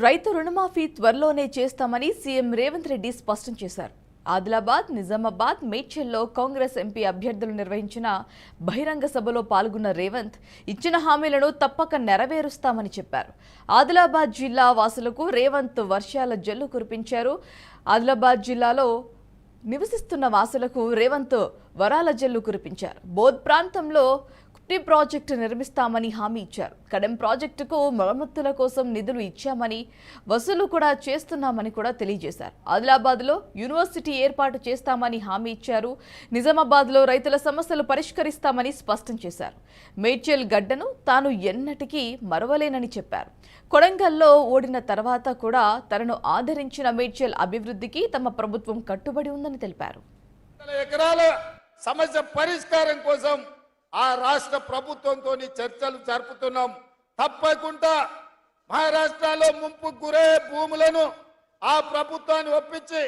రైతు రుణమాఫీ త్వరలోనే చేస్తామని సీఎం రేవంత్ రెడ్డి స్పష్టం చేశారు. ఆదిలాబాద్, నిజామాబాద్, మేడ్చల్లో కాంగ్రెస్ ఎంపీ అభ్యర్థులు నిర్వహించిన బహిరంగ సభలో పాల్గొన్న రేవంత్ ఇచ్చిన హామీలను తప్పక నెరవేరుస్తామని చెప్పారు. ఆదిలాబాద్ జిల్లా వాసులకు రేవంత్ వర్షాల జల్లు కురిపించారు. ఆదిలాబాద్ జిల్లాలో నివసిస్తున్న వాసులకు రేవంత్ వరాల జల్లు కురిపించారు. బోధ్ ప్రాంతంలో ప్రాజెక్టు నిర్మిస్తామని హామీ ఇచ్చారు. కడెం ప్రాజెక్టుకు మరమ్మతుల కోసం నిధులు ఇచ్చామని, వసూలు కూడా చేస్తున్నామని కూడా తెలియజేశారు. ఆదిలాబాద్లో యూనివర్సిటీ ఏర్పాటు చేస్తామని హామీ ఇచ్చారు. నిజామాబాద్లో రైతుల సమస్యలు పరిష్కరిస్తామని స్పష్టం చేశారు. మేడ్చల్ గడ్డను తాను ఎన్నటికీ మరవలేనని చెప్పారు. కొడంగల్లో ఓడిన తర్వాత కూడా తనను ఆదరించిన మేడ్చల్ అభివృద్ధికి తమ ప్రభుత్వం కట్టుబడి ఉందని తెలిపారు. ఎకరాల సమస్య పరిష్కారం కోసం ఆ రాష్ట్ర ప్రభుత్వంతో చర్చలు జరుపుతున్నాం. తప్పకుండా మహారాష్ట్రలో ముంపుకు గురే భూములను ఆ ప్రభుత్వాన్ని ఒప్పించి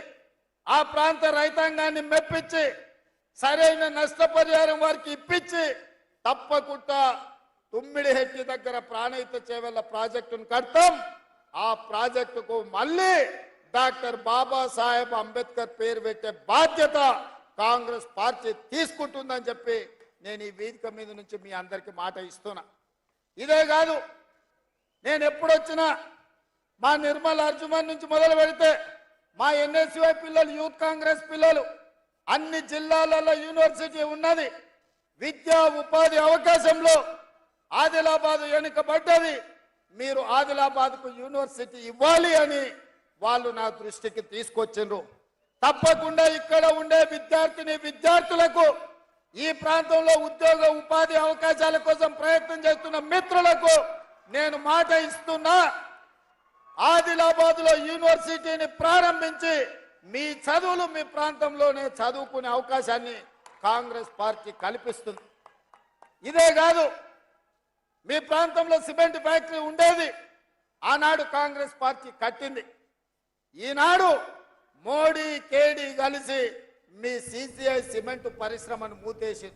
ఆ ప్రాంత రైతాంగాన్ని మెప్పించి సరైన నష్టపరిహారం వారికి ఇప్పించి తప్పకుండా తుమ్మిడిహెట్టి దగ్గర ప్రాణహిత చేవెళ్ల ప్రాజెక్టును కడతాం. ఆ ప్రాజెక్టుకు మళ్ళీ డాక్టర్ బాబాసాహెబ్ అంబేద్కర్ పేరు పెట్టే బాధ్యత కాంగ్రెస్ పార్టీ తీసుకుంటుందని చెప్పి నేను ఈ వేదిక మీద నుంచి మీ అందరికీ మాట ఇస్తున్నా. ఇదే కాదు, నేను ఎప్పుడొచ్చినా మా నిర్మల్ అర్జుమన్ నుంచి మొదలు పెడితే మా ఎన్ఎస్యుఐ పిల్లలు, యూత్ కాంగ్రెస్ పిల్లలు, అన్ని జిల్లాలలో యూనివర్సిటీ ఉన్నది. విద్యా ఉపాధి అవకాశంలో ఆదిలాబాద్ వెనుకబడ్డది. మీరు ఆదిలాబాద్కు యూనివర్సిటీ ఇవ్వాలి అని వాళ్ళు నా దృష్టికి తీసుకొచ్చిండ్రు. తప్పకుండా ఇక్కడ ఉండే విద్యార్థులకు, ఈ ప్రాంతంలో ఉద్యోగ ఉపాధి అవకాశాల కోసం ప్రయత్నం చేస్తున్న మిత్రులకు నేను మాట ఇస్తున్నా. ఆదిలాబాద్ లో యూనివర్సిటీని ప్రారంభించి మీ చదువులు మీ ప్రాంతంలోనే చదువుకునే అవకాశాన్ని కాంగ్రెస్ పార్టీ కల్పిస్తుంది. ఇదే కాదు, మీ ప్రాంతంలో సిమెంట్ ఫ్యాక్టరీ ఉండేది, ఆనాడు కాంగ్రెస్ పార్టీ కట్టింది. ఈనాడు మోడీ కేడీ కలిసి మీ సిసిఐ సిమెంట్ పరిశ్రమను మూతేసి